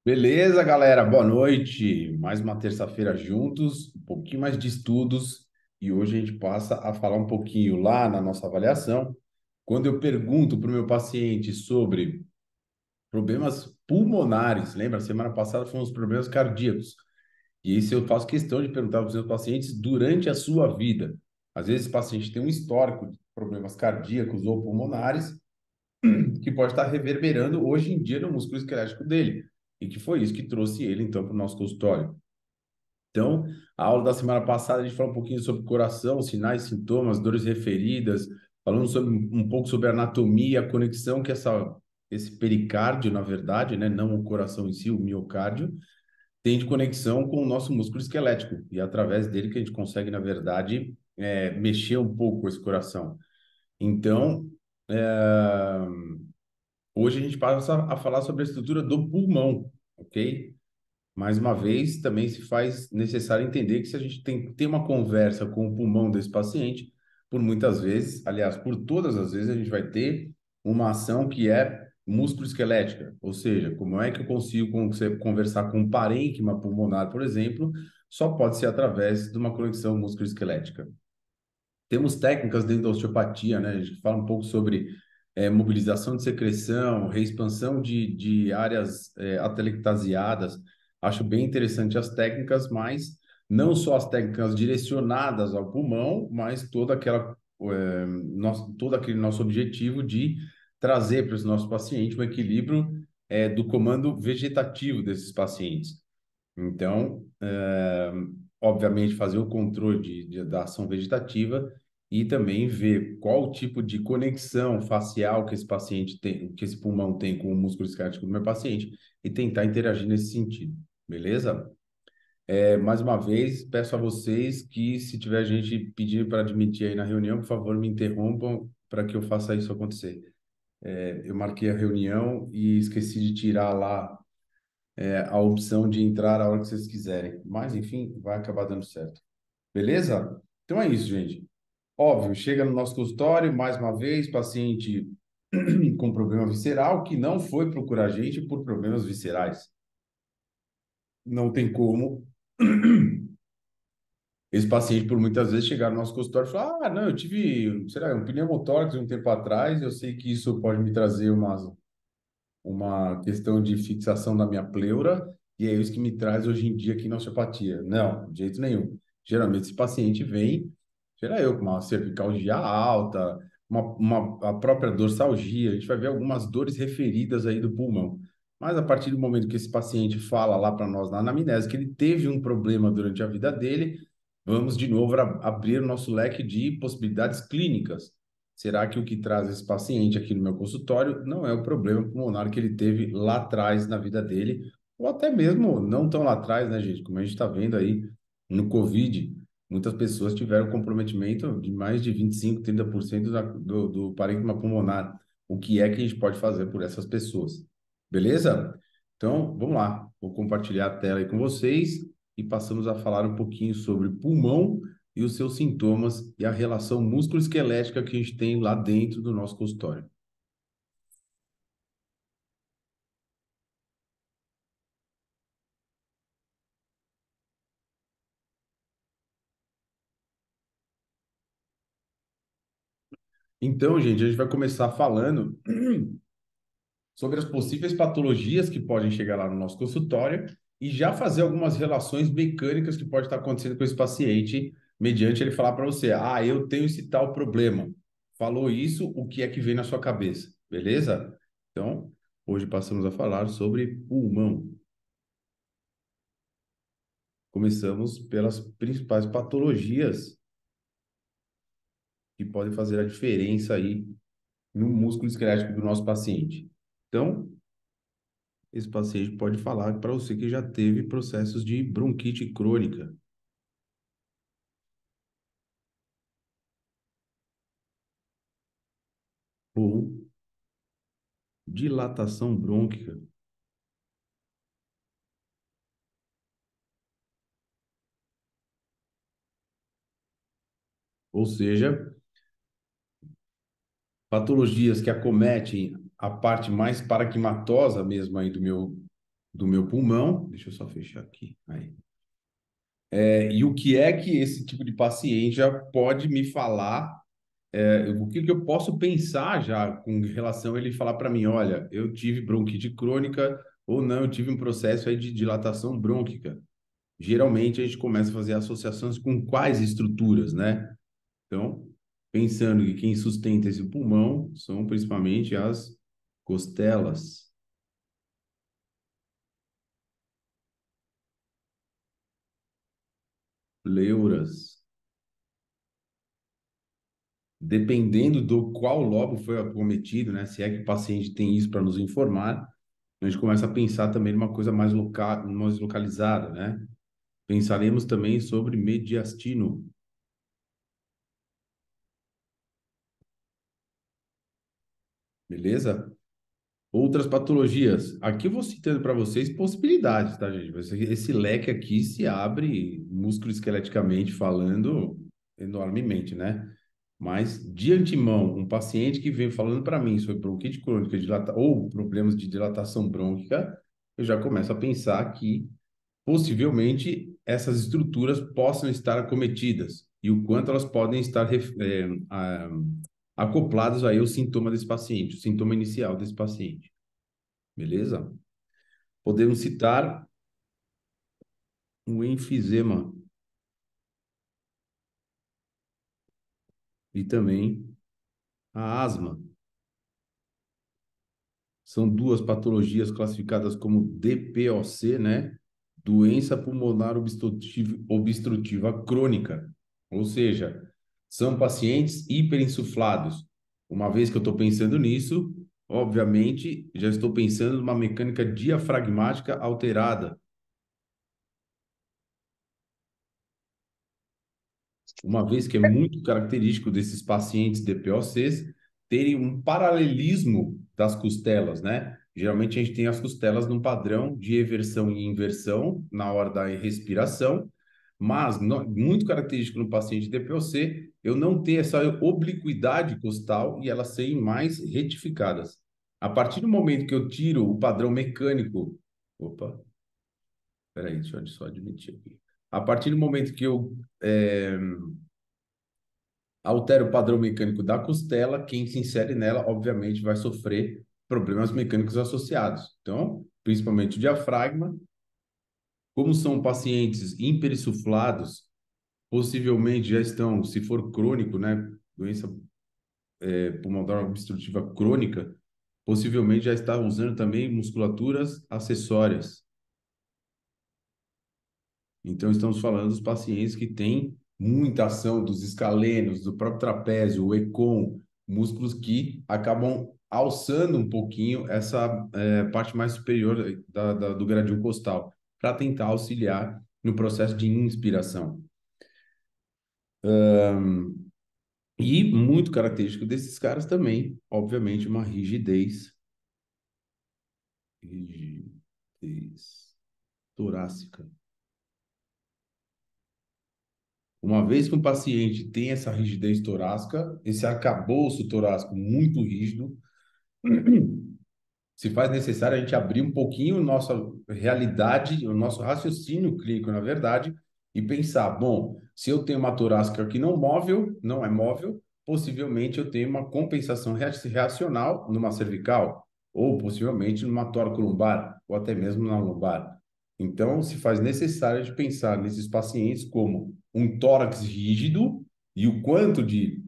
Beleza, galera? Boa noite. Mais uma terça-feira juntos, um pouquinho mais de estudos e hoje a gente passa a falar um pouquinho lá na nossa avaliação. Quando eu pergunto para o meu paciente sobre problemas pulmonares, lembra? Semana passada foram os problemas cardíacos. E isso eu faço questão de perguntar para os meus pacientes durante a sua vida. Às vezes, o paciente tem um histórico de problemas cardíacos ou pulmonares que pode estar reverberando hoje em dia no músculo esquelético dele. E que foi isso que trouxe ele, então, para o nosso consultório. Então, a aula da semana passada a gente falou um pouquinho sobre coração, sinais, sintomas, dores referidas, falando sobre um pouco sobre a anatomia, a conexão que esse pericárdio, na verdade, né, não o coração em si, o miocárdio, tem de conexão com o nosso músculo esquelético. E é através dele que a gente consegue, na verdade, mexer um pouco esse coração. Então, é, hoje a gente passa a falar sobre a estrutura do pulmão, ok? Mais uma vez, também se faz necessário entender que se a gente tem que ter uma conversa com o pulmão desse paciente, por muitas vezes, aliás, por todas as vezes, a gente vai ter uma ação que é músculo-esquelética, ou seja, como é que eu consigo conversar com um parênquima pulmonar, por exemplo, só pode ser através de uma conexão músculo-esquelética. Temos técnicas dentro da osteopatia, né? A gente fala um pouco sobre mobilização de secreção, reexpansão de áreas atelectasiadas. Acho bem interessante as técnicas, mas não só as técnicas direcionadas ao pulmão, mas todo aquele nosso objetivo de trazer para os nossos pacientes um equilíbrio do comando vegetativo desses pacientes. Então, obviamente, fazer o controle da ação vegetativa e também ver qual tipo de conexão facial que esse paciente tem, que esse pulmão tem com o músculo esquelético do meu paciente e tentar interagir nesse sentido, beleza? Mais uma vez, peço a vocês que, se tiver gente pedindo para admitir aí na reunião, por favor, me interrompam para que eu faça isso acontecer. Eu marquei a reunião e esqueci de tirar lá a opção de entrar a hora que vocês quiserem. Mas, enfim, vai acabar dando certo. Beleza? Então é isso, gente. Óbvio, chega no nosso consultório, mais uma vez, paciente com problema visceral que não foi procurar a gente por problemas viscerais. Não tem como esse paciente, por muitas vezes, chegar no nosso consultório e falar: Ah, não, eu tive, sei lá, um pneumotórax um tempo atrás, eu sei que isso pode me trazer uma questão de fixação da minha pleura, e é isso que me traz hoje em dia aqui na osteopatia. Não, de jeito nenhum. Geralmente esse paciente vem, será eu, com uma cervicalgia alta, a própria dorsalgia, a gente vai ver algumas dores referidas aí do pulmão. Mas a partir do momento que esse paciente fala lá para nós na anamnese que ele teve um problema durante a vida dele, vamos de novo abrir o nosso leque de possibilidades clínicas. Será que o que traz esse paciente aqui no meu consultório não é o problema pulmonar que ele teve lá atrás na vida dele, ou até mesmo não tão lá atrás, né, gente? Como a gente está vendo aí no Covid, muitas pessoas tiveram comprometimento de mais de 25, 30% do parênquima pulmonar. O que é que a gente pode fazer por essas pessoas? Beleza? Então, vamos lá. Vou compartilhar a tela aí com vocês e passamos a falar um pouquinho sobre pulmão e os seus sintomas e a relação músculo-esquelética que a gente tem lá dentro do nosso consultório. Então, gente, a gente vai começar falando sobre as possíveis patologias que podem chegar lá no nosso consultório e já fazer algumas relações mecânicas que pode estar acontecendo com esse paciente, mediante ele falar para você: Ah, eu tenho esse tal problema. Falou isso, o que é que vem na sua cabeça? Beleza? Então, hoje passamos a falar sobre pulmão. Começamos pelas principais patologias que podem fazer a diferença aí no músculo esquelético do nosso paciente. Então, esse paciente pode falar para você que já teve processos de bronquite crônica ou dilatação brônquica, ou seja, patologias que acometem a parte mais paraquimatosa mesmo aí do meu pulmão. Deixa eu só fechar aqui. Aí. E o que é que esse tipo de paciente já pode me falar? O que que eu posso pensar já com relação a ele falar para mim, olha, eu tive bronquite crônica ou não, eu tive um processo aí de dilatação brônquica. Geralmente a gente começa a fazer associações com quais estruturas, né? Então, pensando que quem sustenta esse pulmão são principalmente as costelas, pleuras. Dependendo do qual lobo foi acometido, né? Se é que o paciente tem isso para nos informar, a gente começa a pensar também numa coisa mais local, mais localizada, né? Pensaremos também sobre mediastino, beleza? Outras patologias. Aqui eu vou citando para vocês possibilidades, tá, gente? Esse leque aqui se abre musculoesqueleticamente falando enormemente, né? Mas, de antemão, um paciente que veio falando para mim sobre bronquite crônica ou problemas de dilatação brônquica, eu já começo a pensar que possivelmente essas estruturas possam estar acometidas e o quanto elas podem estar acopladas aí ao sintoma desse paciente, o sintoma inicial desse paciente. Beleza? Podemos citar o enfisema e também a asma. São duas patologias classificadas como DPOC, né? Doença pulmonar obstrutiva crônica. Ou seja, são pacientes hiperinsuflados. Uma vez que eu estou pensando nisso, obviamente, já estou pensando numa mecânica diafragmática alterada. Uma vez que é muito característico desses pacientes DPOCs terem um paralelismo das costelas, né? Geralmente a gente tem as costelas num padrão de eversão e inversão na hora da respiração, mas muito característico no paciente DPOC eu não ter essa obliquidade costal e elas serem mais retificadas. A partir do momento que eu tiro o padrão mecânico, opa, peraí, deixa eu só admitir aqui. A partir do momento que eu altera o padrão mecânico da costela, quem se insere nela, obviamente, vai sofrer problemas mecânicos associados. Então, principalmente o diafragma, como são pacientes hiperissuflados, possivelmente já estão, se for crônico, né, doença pulmonar obstrutiva crônica, possivelmente já está usando também musculaturas acessórias. Então, estamos falando dos pacientes que têm muita ação dos escalenos, do próprio trapézio, o econ, músculos que acabam alçando um pouquinho essa parte mais superior do gradil costal, para tentar auxiliar no processo de inspiração. E muito característico desses caras também, obviamente, uma rigidez torácica. Uma vez que um paciente tem essa rigidez torácica, esse arcabouço torácico muito rígido, se faz necessário a gente abrir um pouquinho a nossa realidade, o nosso raciocínio clínico, na verdade, e pensar, bom, se eu tenho uma torácica que não é móvel, possivelmente eu tenho uma compensação reacional numa cervical, ou possivelmente numa toracolumbar, ou até mesmo na lombar. Então, se faz necessário de pensar nesses pacientes como um tórax rígido e o quanto de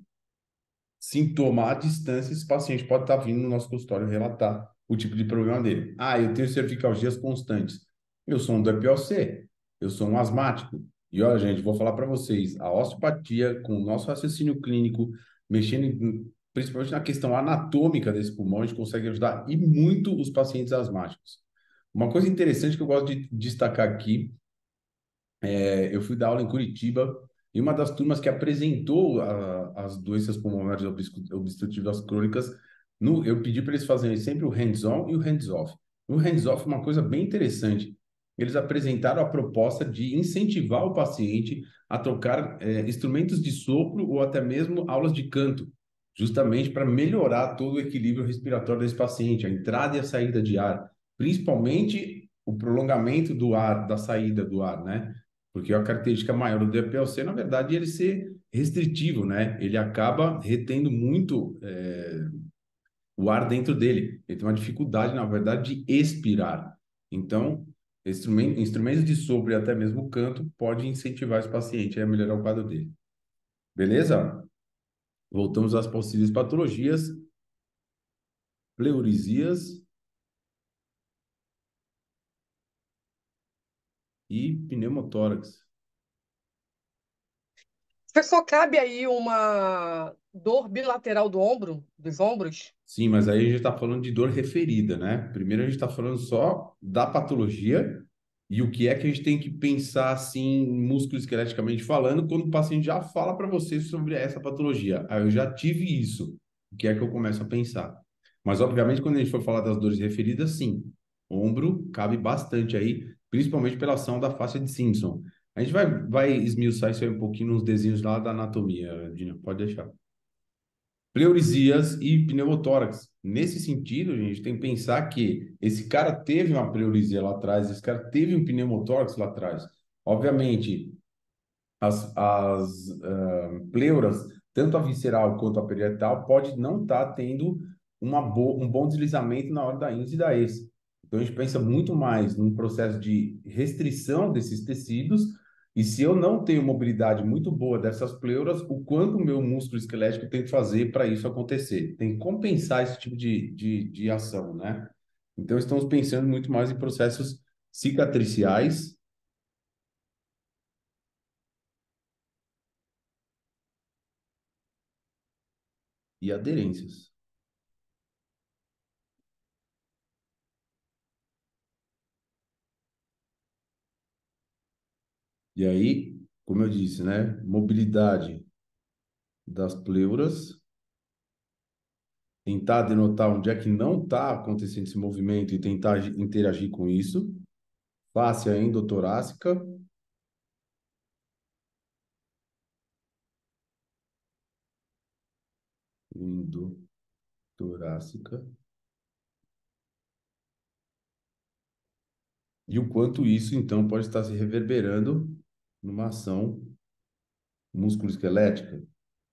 sintoma à distância esse paciente pode estar vindo no nosso consultório relatar o tipo de problema dele. Ah, eu tenho cervicalgias constantes. Eu sou um DPOC, eu sou um asmático. E olha, gente, vou falar para vocês, a osteopatia, com o nosso raciocínio clínico, mexendo principalmente na questão anatômica desse pulmão, a gente consegue ajudar e muito os pacientes asmáticos. Uma coisa interessante que eu gosto de destacar aqui, eu fui dar aula em Curitiba e uma das turmas que apresentou as doenças pulmonares obstrutivas crônicas, eu pedi para eles fazerem sempre o hands-on e o hands-off. O hands-off é uma coisa bem interessante. Eles apresentaram a proposta de incentivar o paciente a tocar instrumentos de sopro ou até mesmo aulas de canto, justamente para melhorar todo o equilíbrio respiratório desse paciente, a entrada e a saída de ar, principalmente o prolongamento do ar, da saída do ar, né? Porque a característica maior do DPLC, na verdade, é ele ser restritivo, né? Ele acaba retendo muito o ar dentro dele. Ele tem uma dificuldade, na verdade, de expirar. Então, instrumentos de sopro e até mesmo canto pode incentivar esse paciente a melhorar o quadro dele. Beleza? Voltamos às possíveis patologias, pleurisias e pneumotórax. Professor, cabe aí uma dor bilateral do ombro, dos ombros? Sim, mas aí a gente está falando de dor referida, né? Primeiro a gente está falando só da patologia e o que é que a gente tem que pensar assim, musculoesqueleticamente falando, quando o paciente já fala para você sobre essa patologia. Aí eu já tive isso. O que é que eu começo a pensar? Mas, obviamente, quando a gente for falar das dores referidas, sim, ombro cabe bastante aí, principalmente pela ação da faixa de Simpson. A gente vai esmiuçar isso aí um pouquinho nos desenhos lá da anatomia, Dina, pode deixar. Pleurisias e pneumotórax. Nesse sentido, a gente tem que pensar que esse cara teve uma pleurisia lá atrás, esse cara teve um pneumotórax lá atrás. Obviamente, as pleuras, tanto a visceral quanto a parietal, pode não estar tendo um bom deslizamento na hora da índice e da ex. Então, a gente pensa muito mais num processo de restrição desses tecidos, e se eu não tenho mobilidade muito boa dessas pleuras, o quanto o meu músculo esquelético tem que fazer para isso acontecer? Tem que compensar esse tipo de ação, né? Então, estamos pensando muito mais em processos cicatriciais e aderências. E aí, como eu disse, né? Mobilidade das pleuras, tentar denotar onde é que não está acontecendo esse movimento e tentar interagir com isso. Fáscia endotorácica, endotorácica, e o quanto isso, então, pode estar se reverberando numa ação musculoesquelética.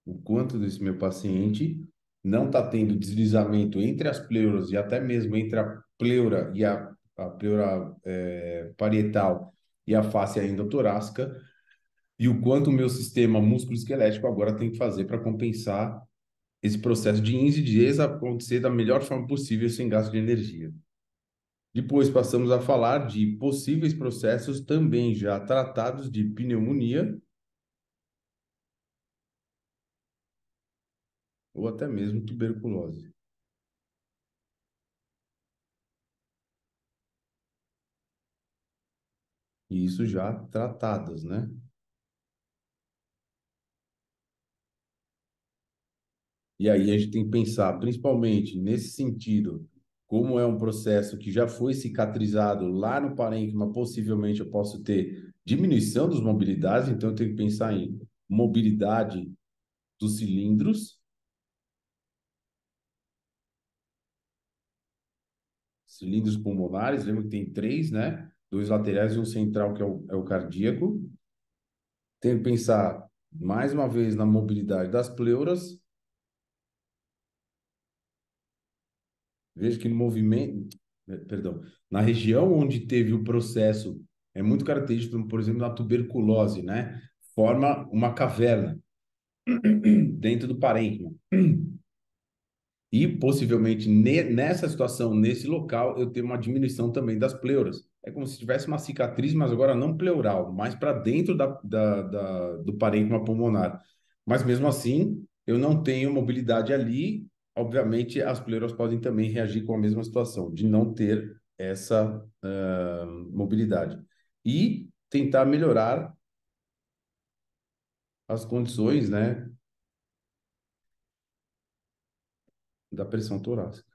O quanto desse meu paciente não está tendo deslizamento entre as pleuras e até mesmo entre a pleura e a pleura parietal e a fáscia endotorácica, e o quanto o meu sistema musculoesquelético agora tem que fazer para compensar esse processo de índice de ex acontecer da melhor forma possível sem gasto de energia. Depois passamos a falar de possíveis processos também já tratados de pneumonia ou até mesmo tuberculose. E isso já tratadas, né? E aí a gente tem que pensar, principalmente nesse sentido, como é um processo que já foi cicatrizado lá no parênquima, possivelmente eu posso ter diminuição das mobilidades, então eu tenho que pensar em mobilidade dos cilindros pulmonares, lembra que tem três, né? Dois laterais e um central, que é o cardíaco. Tenho que pensar, mais uma vez, na mobilidade das pleuras. Veja que no movimento, perdão, na região onde teve o processo, é muito característico, por exemplo, na tuberculose, né? Forma uma caverna dentro do parênquima. E possivelmente nessa situação, nesse local, eu tenho uma diminuição também das pleuras. É como se tivesse uma cicatriz, mas agora não pleural, mais para dentro do parênquima pulmonar. Mas mesmo assim, eu não tenho mobilidade ali. Obviamente, as pleuras podem também reagir com a mesma situação, de não ter essa mobilidade. E tentar melhorar as condições, né, da pressão torácica.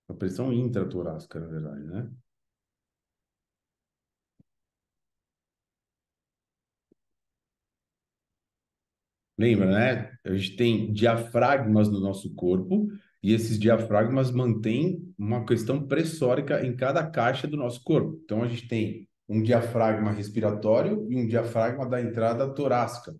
A pressão intratorácica, na verdade, né? Lembra, né? A gente tem diafragmas no nosso corpo E esses diafragmas mantêm uma questão pressórica em cada caixa do nosso corpo. Então, a gente tem um diafragma respiratório e um diafragma da entrada torácica.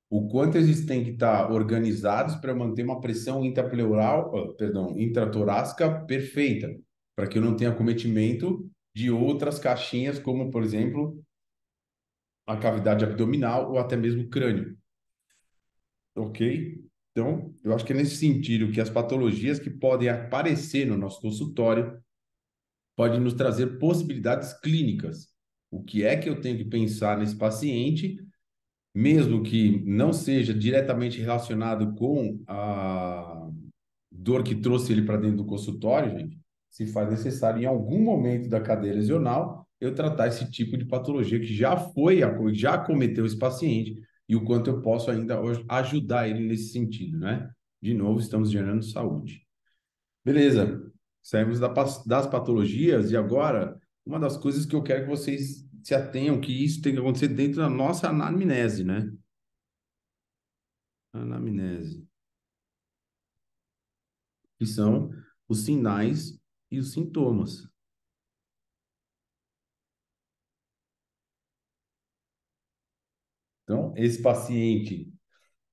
O quanto eles têm que estar organizados para manter uma pressão intrapleural, intratorácica perfeita, para que eu não tenha acometimento de outras caixinhas, como, por exemplo, a cavidade abdominal ou até mesmo o crânio, ok? Então, eu acho que é nesse sentido que as patologias que podem aparecer no nosso consultório podem nos trazer possibilidades clínicas. O que é que eu tenho que pensar nesse paciente, mesmo que não seja diretamente relacionado com a dor que trouxe ele para dentro do consultório, gente, se faz necessário em algum momento da cadeia lesional eu tratar esse tipo de patologia que já acometeu esse paciente e o quanto eu posso ainda hoje ajudar ele nesse sentido, né? De novo, estamos gerando saúde. Beleza. Saímos das patologias e agora uma das coisas que eu quero que vocês se atenham que isso tem que acontecer dentro da nossa anamnese, né? Anamnese, que são os sinais e os sintomas. Então, esse paciente,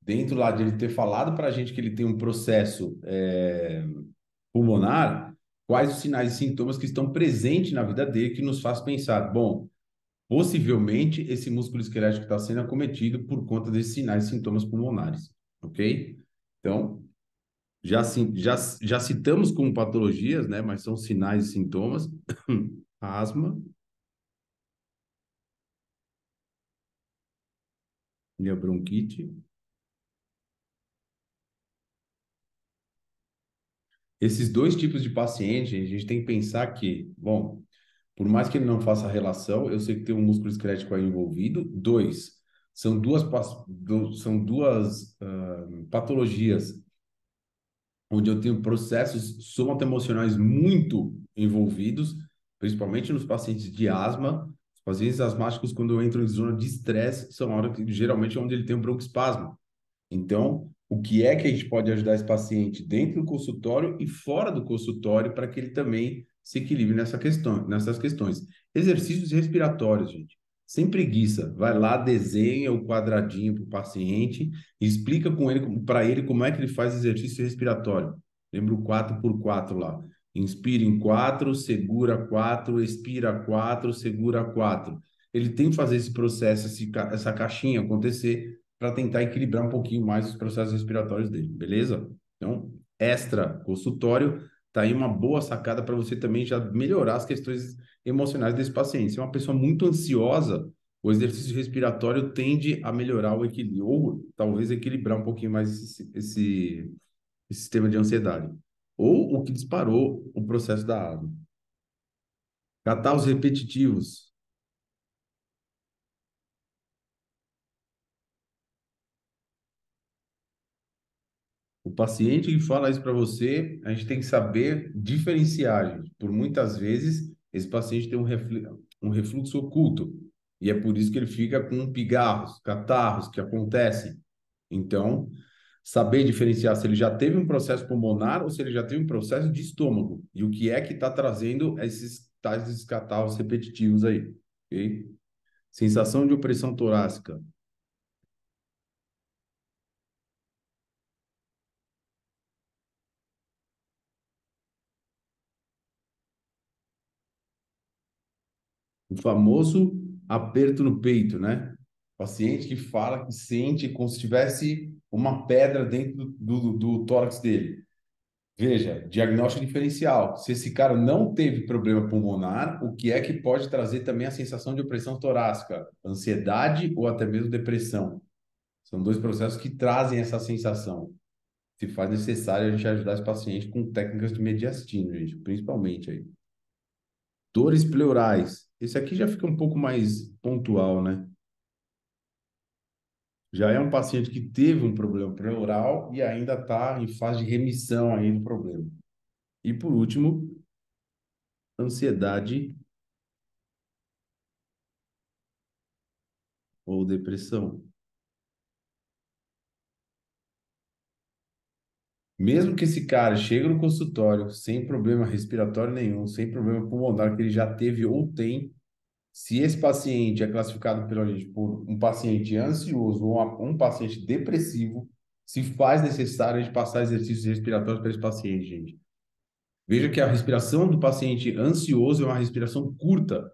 dentro lá de ele ter falado para a gente que ele tem um processo pulmonar, quais os sinais e sintomas que estão presentes na vida dele que nos faz pensar, bom, possivelmente esse músculo esquelético está sendo acometido por conta desses sinais e sintomas pulmonares, ok? Então, já citamos como patologias, né? Mas são sinais e sintomas. Asma e a bronquite. Esses dois tipos de paciente, a gente tem que pensar que, bom, por mais que ele não faça relação, eu sei que tem um músculo esquelético aí envolvido. Dois, são duas patologias onde eu tenho processos somato-emocionais muito envolvidos, principalmente nos pacientes de asma. Os pacientes asmáticos, quando eu entro em zona de estresse, são a hora que geralmente é onde ele tem um broncoespasmo. Então, o que é que a gente pode ajudar esse paciente dentro do consultório e fora do consultório para que ele também se equilibre nessas questões? Exercícios respiratórios, gente. Sem preguiça. Vai lá, desenha o quadradinho para o paciente e explica para ele como é que ele faz exercício respiratório. Lembra o 4x4 lá. Inspira em 4, segura 4, expira 4, segura 4. Ele tem que fazer esse processo, essa caixinha acontecer para tentar equilibrar um pouquinho mais os processos respiratórios dele, beleza? Então, extra consultório, tá aí uma boa sacada para você também já melhorar as questões emocionais desse paciente. Se é uma pessoa muito ansiosa, o exercício respiratório tende a melhorar o equilíbrio, ou talvez equilibrar um pouquinho mais esse sistema de ansiedade. Ou o que disparou o processo da asma. Catarros repetitivos. O paciente que fala isso para você, a gente tem que saber diferenciar, gente. Por muitas vezes, esse paciente tem um refluxo oculto. E é por isso que ele fica com pigarros, catarros que acontecem. Então, saber diferenciar se ele já teve um processo pulmonar ou se ele já teve um processo de estômago. E o que é que está trazendo esses tais catarros repetitivos aí. Ok? Sensação de opressão torácica. O famoso aperto no peito, né? Paciente que fala que sente como se tivesse uma pedra dentro do tórax dele. Veja, diagnóstico diferencial. Se esse cara não teve problema pulmonar, o que é que pode trazer também a sensação de opressão torácica? Ansiedade ou até mesmo depressão. São dois processos que trazem essa sensação. Se faz necessário a gente ajudar esse paciente com técnicas de mediastino, gente, principalmente aí. Dores pleurais. Esse aqui já fica um pouco mais pontual, né? Já é um paciente que teve um problema pleural e ainda está em fase de remissão aí do problema. E por último, ansiedade ou depressão. Mesmo que esse cara chegue no consultório sem problema respiratório nenhum, sem problema pulmonar que ele já teve ou tem, se esse paciente é classificado pela gente por um paciente ansioso ou um paciente depressivo, se faz necessário a gente passar exercícios respiratórios para esse paciente, gente. Veja que a respiração do paciente ansioso é uma respiração curta.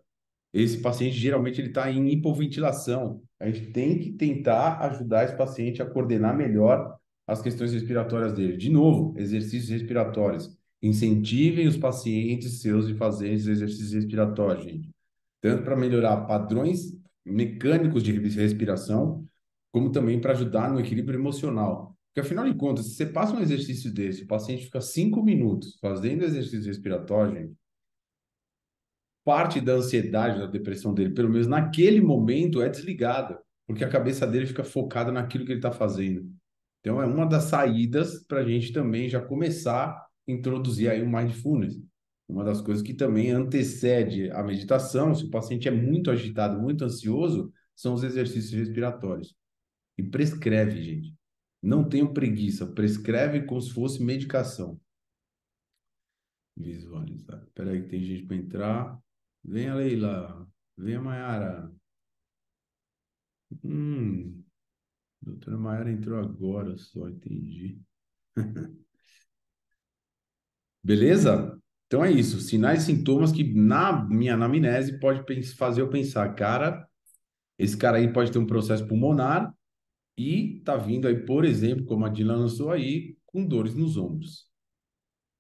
Esse paciente geralmente ele está em hipoventilação. A gente tem que tentar ajudar esse paciente a coordenar melhor as questões respiratórias dele. De novo, exercícios respiratórios. Incentivem os pacientes seus a fazer esses exercícios respiratórios, gente. Tanto para melhorar padrões mecânicos de respiração, como também para ajudar no equilíbrio emocional. Porque, afinal de contas, se você passa um exercício desse, o paciente fica 5 minutos fazendo exercício respiratório, gente, parte da ansiedade, da depressão dele, pelo menos naquele momento, é desligada, porque a cabeça dele fica focada naquilo que ele está fazendo. Então, é uma das saídas para a gente também já começar a introduzir aí o mindfulness. Uma das coisas que também antecede a meditação, se o paciente é muito agitado, muito ansioso, são os exercícios respiratórios. E prescreve, gente. Não tenham preguiça, prescreve como se fosse medicação. Visualizar. Espera aí que tem gente para entrar. Venha, Leila. Venha, Mayara. Doutora Mayara entrou agora, só entendi. Beleza? Então é isso. Sinais e sintomas que na minha anamnese pode fazer eu pensar, cara, esse cara aí pode ter um processo pulmonar e tá vindo aí, por exemplo, como a Dila lançou aí, com dores nos ombros.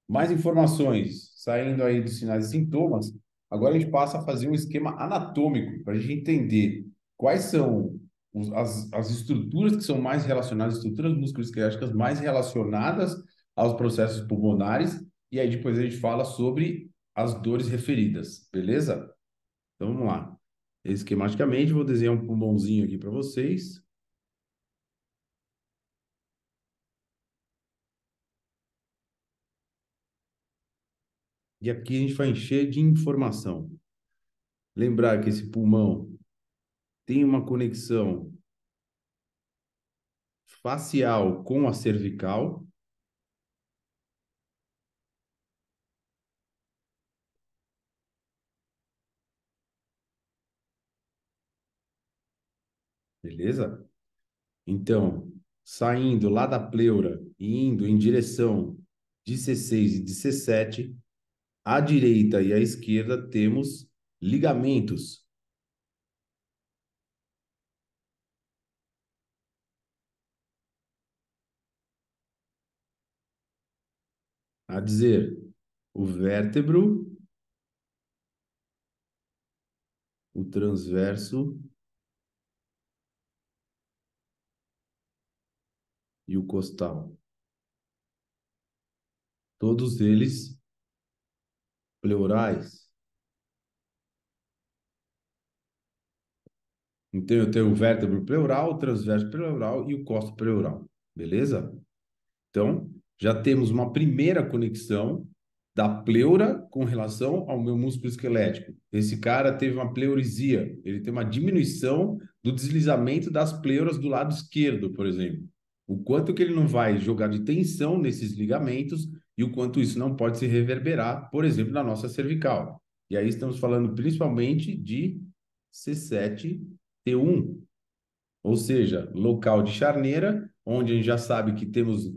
Mais informações saindo aí dos sinais e sintomas. Agora a gente passa a fazer um esquema anatômico para a gente entender quais são as estruturas que são mais relacionadas, estruturas musculoesqueléticas mais relacionadas aos processos pulmonares, e aí depois a gente fala sobre as dores referidas, beleza? Então vamos lá. Esquematicamente, vou desenhar um pulmãozinho aqui para vocês. E aqui a gente vai encher de informação. Lembrar que esse pulmão tem uma conexão facial com a cervical, beleza? Então, saindo lá da pleura e indo em direção de C6 e de C7, à direita e à esquerda temos ligamentos, a dizer, o vértebro, o transverso e o costal. Todos eles pleurais. Então, eu tenho o vértebro pleural, o transverso pleural e o costo pleural. Beleza? Então, já temos uma primeira conexão da pleura com relação ao meu músculo esquelético. Esse cara teve uma pleurisia, ele tem uma diminuição do deslizamento das pleuras do lado esquerdo, por exemplo. O quanto que ele não vai jogar de tensão nesses ligamentos e o quanto isso não pode se reverberar, por exemplo, na nossa cervical. E aí estamos falando principalmente de C7T1, ou seja, local de charneira, onde a gente já sabe que temos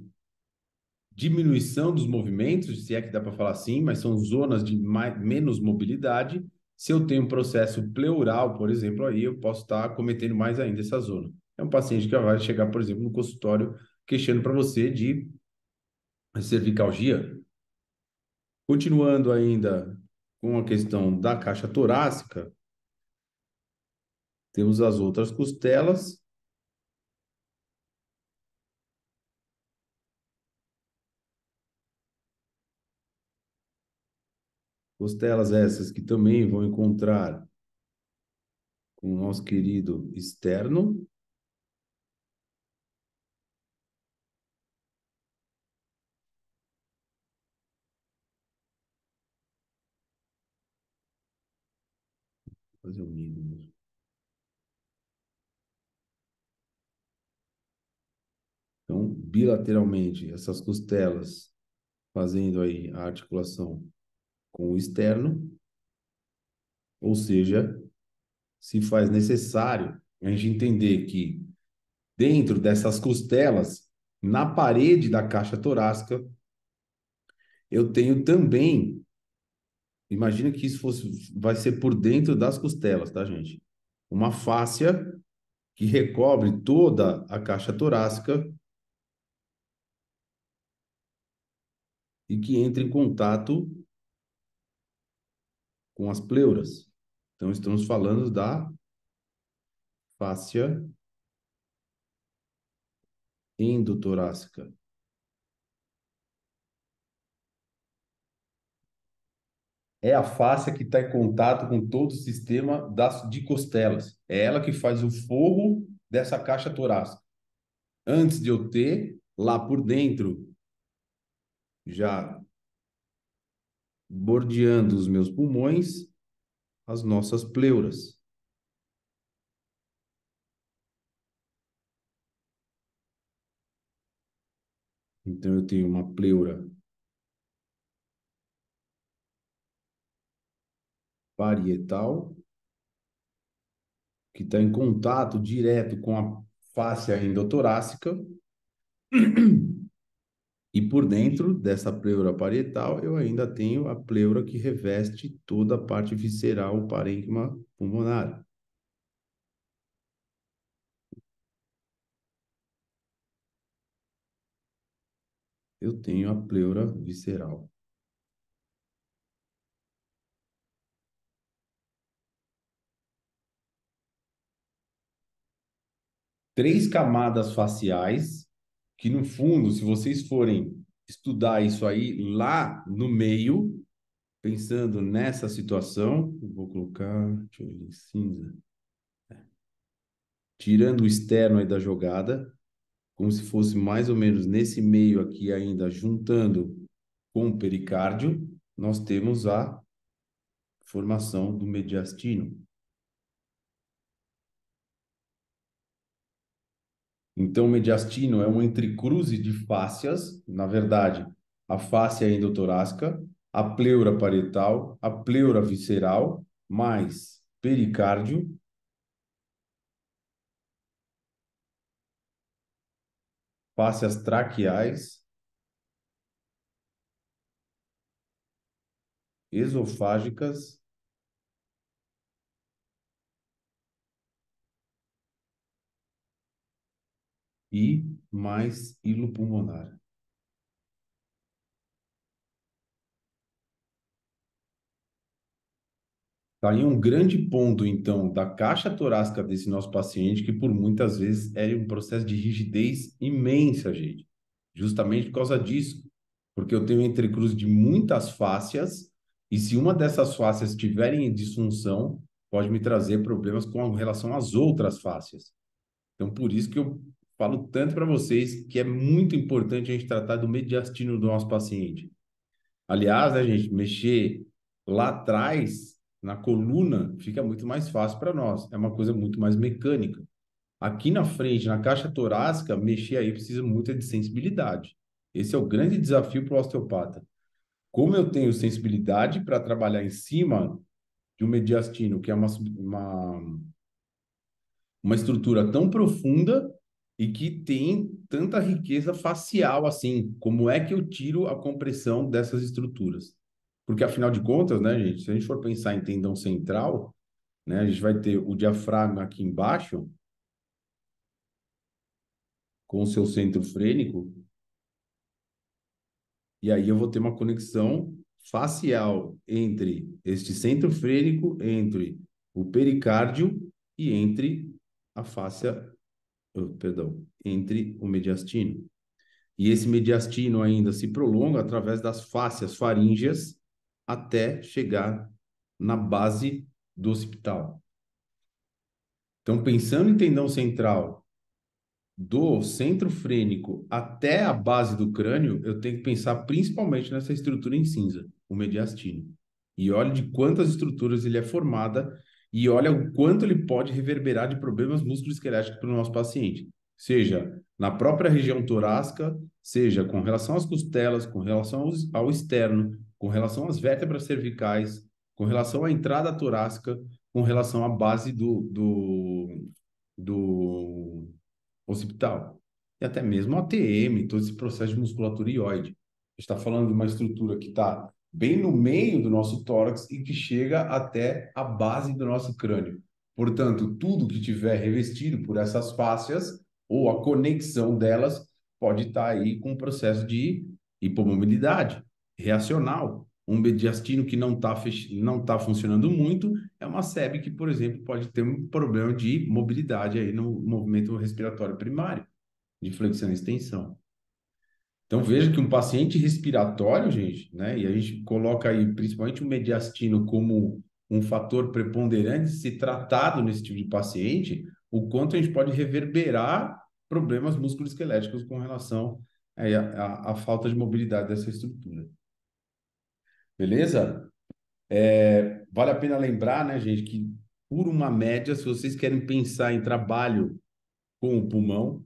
diminuição dos movimentos, se é que dá para falar assim, mas são zonas de menos mobilidade. Se eu tenho um processo pleural, por exemplo, aí eu posso estar cometendo mais ainda essa zona. É um paciente que vai chegar, por exemplo, no consultório queixando para você de cervicalgia. Continuando ainda com a questão da caixa torácica, temos as outras costelas. Costelas essas que também vão encontrar com o nosso querido externo. Vou fazer o mínimo. Então, bilateralmente essas costelas, fazendo aí a articulação com o externo, ou seja, se faz necessário a gente entender que dentro dessas costelas, na parede da caixa torácica, eu tenho também, imagina que isso vai ser por dentro das costelas, tá, gente? Uma fáscia que recobre toda a caixa torácica e que entra em contato com as pleuras. Então, estamos falando da fáscia endotorácica. É a fáscia que está em contato com todo o sistema de costelas. É ela que faz o forro dessa caixa torácica. Antes de eu ter, lá por dentro, já bordeando os meus pulmões, as nossas pleuras. Então, eu tenho uma pleura parietal, que está em contato direto com a fáscia endotorácica, e por dentro dessa pleura parietal, eu ainda tenho a pleura que reveste toda a parte visceral, o parênquima pulmonar. Eu tenho a pleura visceral. Três camadas faciais, que no fundo, se vocês forem estudar isso aí lá no meio, pensando nessa situação, eu vou colocar, deixa eu ver, em cinza, tirando o externo aí da jogada, como se fosse mais ou menos nesse meio aqui ainda, juntando com o pericárdio, nós temos a formação do mediastino. Então, o mediastino é um entrecruze de fáscias, na verdade, a fáscia endotorácica, a pleura parietal, a pleura visceral, mais pericárdio, fáscias traqueais, esofágicas e mais hilo pulmonar. Tá aí um grande ponto, então, da caixa torácica desse nosso paciente, que por muitas vezes é um processo de rigidez imensa, gente. Justamente por causa disso. Porque eu tenho entrecruz de muitas fáscias, e se uma dessas fáscias estiver em disfunção, pode me trazer problemas com relação às outras fáscias. Então, por isso que eu falo tanto para vocês que é muito importante a gente tratar do mediastino do nosso paciente. Aliás, a gente mexer lá atrás, na coluna, fica muito mais fácil para nós. É uma coisa muito mais mecânica. Aqui na frente, na caixa torácica, mexer aí precisa muito de sensibilidade. Esse é o grande desafio para o osteopata. Como eu tenho sensibilidade para trabalhar em cima de um mediastino, que é uma estrutura tão profunda e que tem tanta riqueza facial assim, como é que eu tiro a compressão dessas estruturas? Porque, afinal de contas, né, gente, se a gente for pensar em tendão central, né, a gente vai ter o diafragma aqui embaixo, com o seu centro frênico, e aí eu vou ter uma conexão facial entre este centro frênico, entre o pericárdio e entre a fáscia, perdão, entre o mediastino. E esse mediastino ainda se prolonga através das fáscias faríngeas até chegar na base do occipital. Então, pensando em tendão central, do centro frênico até a base do crânio, eu tenho que pensar principalmente nessa estrutura em cinza, o mediastino. E olha de quantas estruturas ele é formada e olha o quanto ele pode reverberar de problemas musculoesqueléticos para o nosso paciente. seja na própria região torácica, seja com relação às costelas, com relação ao externo, com relação às vértebras cervicais, com relação à entrada torácica, com relação à base do occipital. E até mesmo a TM, todo esse processo de musculatura ióide. A gente está falando de uma estrutura que está bem no meio do nosso tórax e que chega até a base do nosso crânio. Portanto, tudo que tiver revestido por essas fáscias ou a conexão delas pode estar aí com um processo de hipomobilidade reacional. Um mediastino que não tá funcionando muito é uma SEB que, por exemplo, pode ter um problema de mobilidade aí no movimento respiratório primário, de flexão e extensão. Então, veja que um paciente respiratório, gente, né, e a gente coloca aí principalmente o mediastino como um fator preponderante de ser tratado nesse tipo de paciente, o quanto a gente pode reverberar problemas musculoesqueléticos com relação à falta de mobilidade dessa estrutura. Beleza? Vale a pena lembrar, né, gente, que por uma média, se vocês querem pensar em trabalho com o pulmão,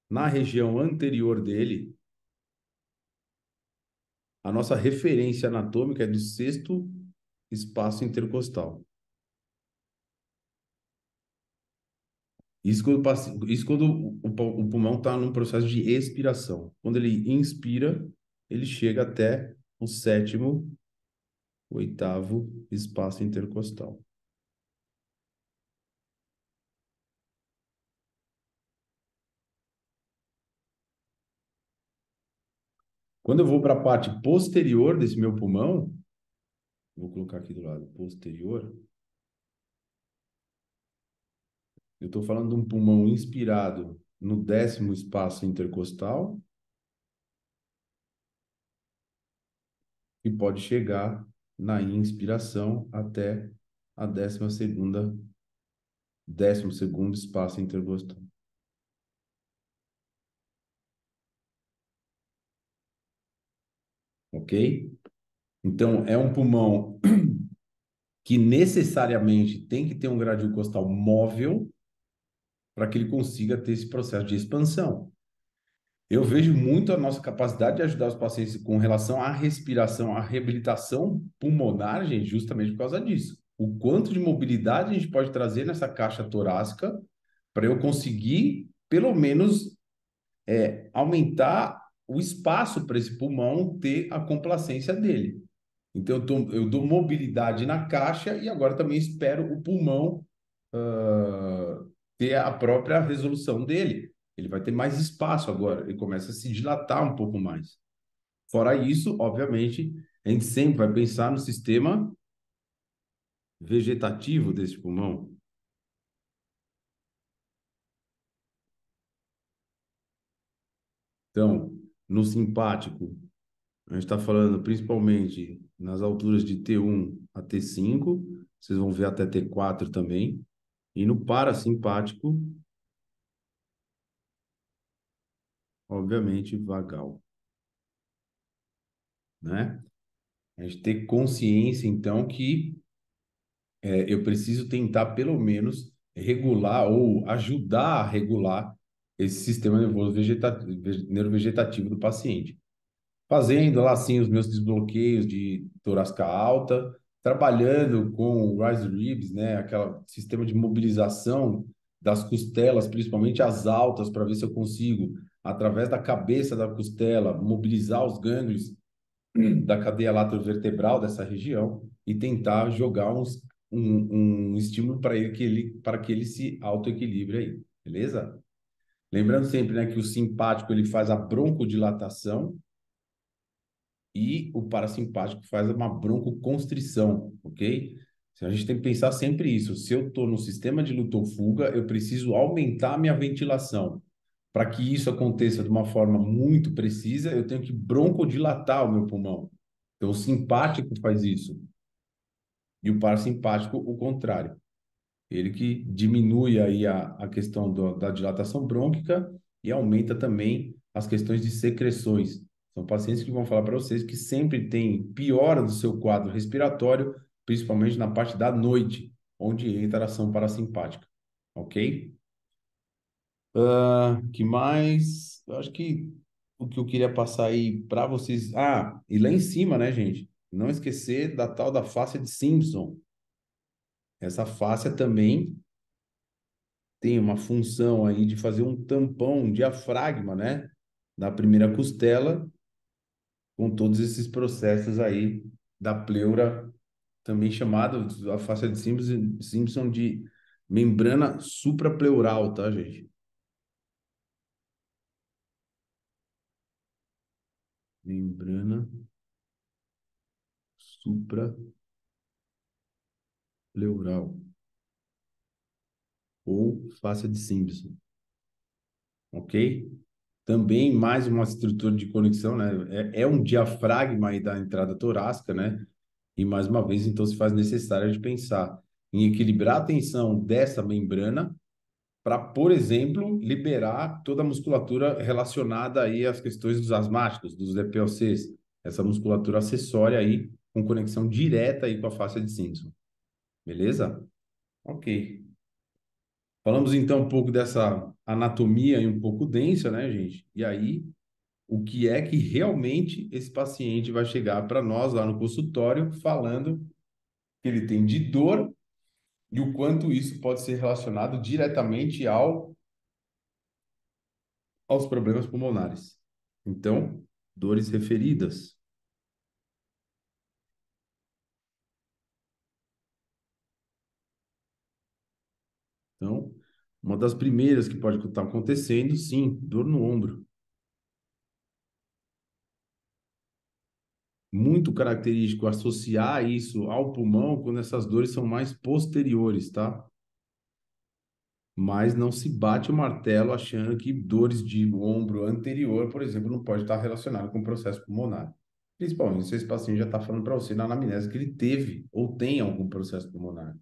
na região anterior dele, a nossa referência anatômica é do sexto espaço intercostal. Isso quando o pulmão está num processo de expiração. Quando ele inspira, ele chega até o sétimo, oitavo espaço intercostal. Quando eu vou para a parte posterior desse meu pulmão, vou colocar aqui do lado posterior, eu estou falando de um pulmão inspirado no décimo espaço intercostal e pode chegar na inspiração até a décimo segundo espaço intercostal. Ok? Então, é um pulmão que necessariamente tem que ter um gradil costal móvel para que ele consiga ter esse processo de expansão. Eu vejo muito a nossa capacidade de ajudar os pacientes com relação à respiração, à reabilitação pulmonar, gente, justamente por causa disso. O quanto de mobilidade a gente pode trazer nessa caixa torácica para eu conseguir, pelo menos, aumentar o espaço para esse pulmão ter a complacência dele. Então, eu dou mobilidade na caixa e agora também espero o pulmão ter a própria resolução dele. Ele vai ter mais espaço agora, ele começa a se dilatar um pouco mais. Fora isso, obviamente, a gente sempre vai pensar no sistema vegetativo desse pulmão. Então, no simpático, a gente está falando principalmente nas alturas de T1 a T5, vocês vão ver até T4 também. E no parasimpático, obviamente, vagal, né? A gente ter consciência, então, que eu preciso tentar, pelo menos, regular ou ajudar a regular esse sistema nervoso neurovegetativo do paciente. Fazendo lá, assim, os meus desbloqueios de torácica alta, trabalhando com o Rise Ribs, né? Aquele sistema de mobilização das costelas, principalmente as altas, para ver se eu consigo, através da cabeça da costela, mobilizar os gânglios da cadeia laterovertebral dessa região e tentar jogar um estímulo para que ele se autoequilibre aí, beleza? Lembrando sempre, né, que o simpático ele faz a broncodilatação e o parasimpático faz uma broncoconstrição, ok? A gente tem que pensar sempre isso. Se eu estou no sistema de luta ou fuga, eu preciso aumentar a minha ventilação. Para que isso aconteça de uma forma muito precisa, eu tenho que broncodilatar o meu pulmão. Então, o simpático faz isso. E o parasimpático, o contrário. Ele que diminui aí a questão da dilatação brônquica e aumenta também as questões de secreções. São pacientes que vão falar para vocês que sempre tem piora do seu quadro respiratório, principalmente na parte da noite, onde entra a ação parasimpática. Ok? Que mais? Eu acho que o que eu queria passar aí para vocês. Ah, e lá em cima, né, gente? Não esquecer da tal da fáscia de Simpson. Essa fáscia também tem uma função aí de fazer um tampão, um diafragma, né? Na primeira costela, com todos esses processos aí da pleura, também chamado a fáscia de Simpson de membrana suprapleural, tá, gente? Membrana suprapleural ou fáscia de Simpson, ok? Também mais uma estrutura de conexão, né? É um diafragma aí da entrada torácica, né? E mais uma vez, então, se faz necessário de pensar em equilibrar a tensão dessa membrana para, por exemplo, liberar toda a musculatura relacionada aí às questões dos asmáticos, dos DPOCs, essa musculatura acessória aí com conexão direta aí com a faixa de Simpson. Beleza? Ok. Falamos então um pouco dessa anatomia e um pouco densa, né, gente? E aí, o que é que realmente esse paciente vai chegar para nós lá no consultório falando que ele tem de dor e o quanto isso pode ser relacionado diretamente aos problemas pulmonares. Então, dores referidas. Então, uma das primeiras que pode estar acontecendo, sim, dor no ombro. Muito característico associar isso ao pulmão quando essas dores são mais posteriores, tá? Mas não se bate o martelo achando que dores de ombro anterior, por exemplo, não pode estar relacionado com o processo pulmonar. Principalmente se esse paciente já está falando para você na anamnese que ele teve ou tem algum processo pulmonar.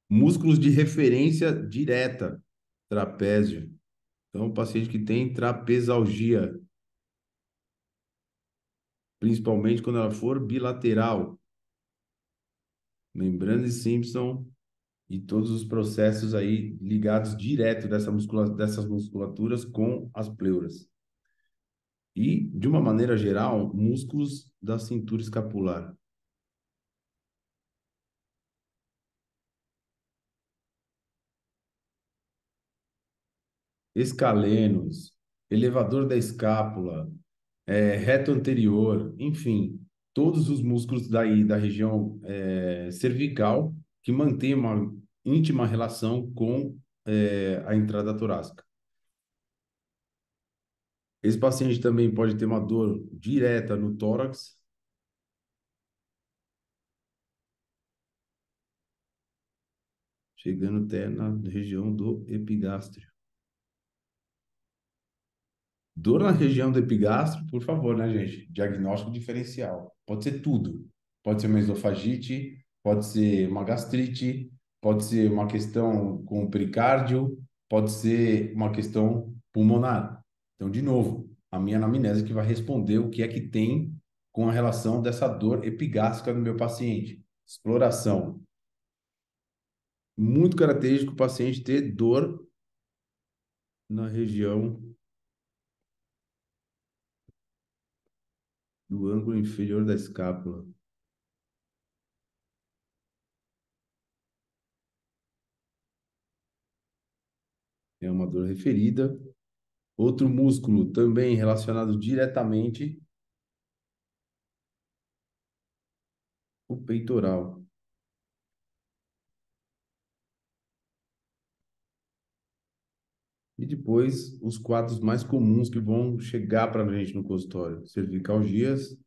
Músculos de referência direta, trapézio. Então, o paciente que tem trapesalgia, principalmente quando ela for bilateral, membrana de Simpson e todos os processos aí ligados direto dessas musculaturas com as pleuras. E, de uma maneira geral, músculos da cintura escapular. Escalenos, elevador da escápula, reto anterior, enfim, todos os músculos daí da região cervical que mantém uma íntima relação com a entrada torácica. Esse paciente também pode ter uma dor direta no tórax, chegando até na região do epigástrio. Dor na região do epigastro, por favor, né, gente? Diagnóstico diferencial. Pode ser tudo. Pode ser uma esofagite, pode ser uma gastrite, pode ser uma questão com o pericárdio, pode ser uma questão pulmonar. Então, de novo, a minha anamnese que vai responder o que é que tem com a relação dessa dor epigástrica no meu paciente. Exploração. Muito característico o paciente ter dor na região do ângulo inferior da escápula. É uma dor referida. Outro músculo também relacionado diretamente, o peitoral. E depois, os quadros mais comuns que vão chegar para a gente no consultório: cervicalgias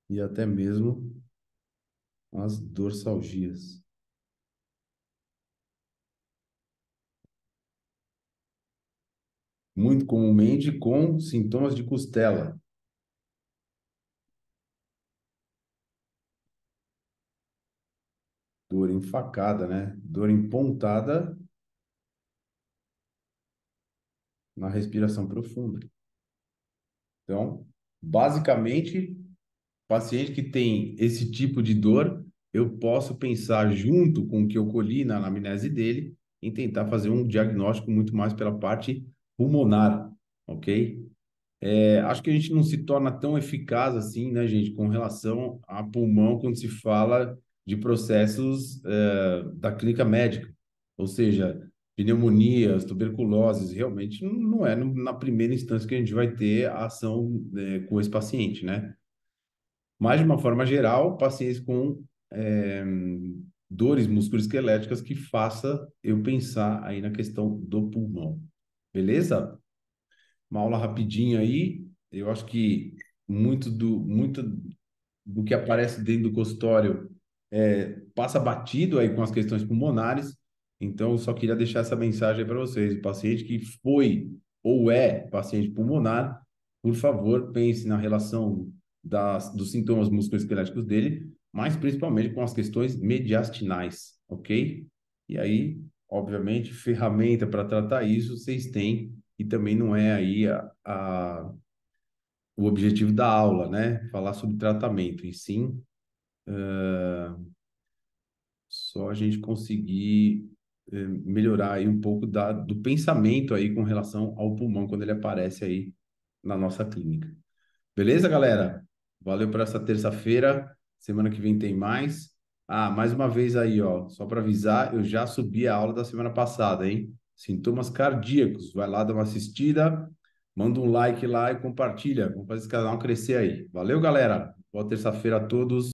e até mesmo as dorsalgias. Muito comumente com sintomas de costela, dor enfacada, né? Dor empontada na respiração profunda. Então, basicamente, paciente que tem esse tipo de dor, eu posso pensar junto com o que eu colhi na anamnese dele em tentar fazer um diagnóstico muito mais pela parte pulmonar, ok? Acho que a gente não se torna tão eficaz assim, né, gente, com relação a pulmão quando se fala de processos da clínica médica, ou seja, pneumonias, tuberculoses, realmente não é na primeira instância que a gente vai ter a ação com esse paciente, né? Mas, de uma forma geral, pacientes com dores musculoesqueléticas que faça eu pensar aí na questão do pulmão. Beleza? Uma aula rapidinha aí. Eu acho que muito do que aparece dentro do consultório passa batido aí com as questões pulmonares. Então, eu só queria deixar essa mensagem aí para vocês. O paciente que foi ou é paciente pulmonar, por favor, pense na relação dos sintomas musculoesqueléticos dele, mas principalmente com as questões mediastinais, ok? E aí, obviamente, ferramenta para tratar isso vocês têm, e também não é aí o objetivo da aula, né? Falar sobre tratamento, e sim só a gente conseguir melhorar aí um pouco do pensamento aí com relação ao pulmão quando ele aparece aí na nossa clínica. Beleza, galera? Valeu por essa terça-feira. Semana que vem tem mais. Ah, mais uma vez aí, ó, só para avisar, eu já subi a aula da semana passada, hein? Sintomas cardíacos. Vai lá dar uma assistida, manda um like lá e compartilha. Vamos fazer esse canal crescer aí. Valeu, galera. Boa terça-feira a todos.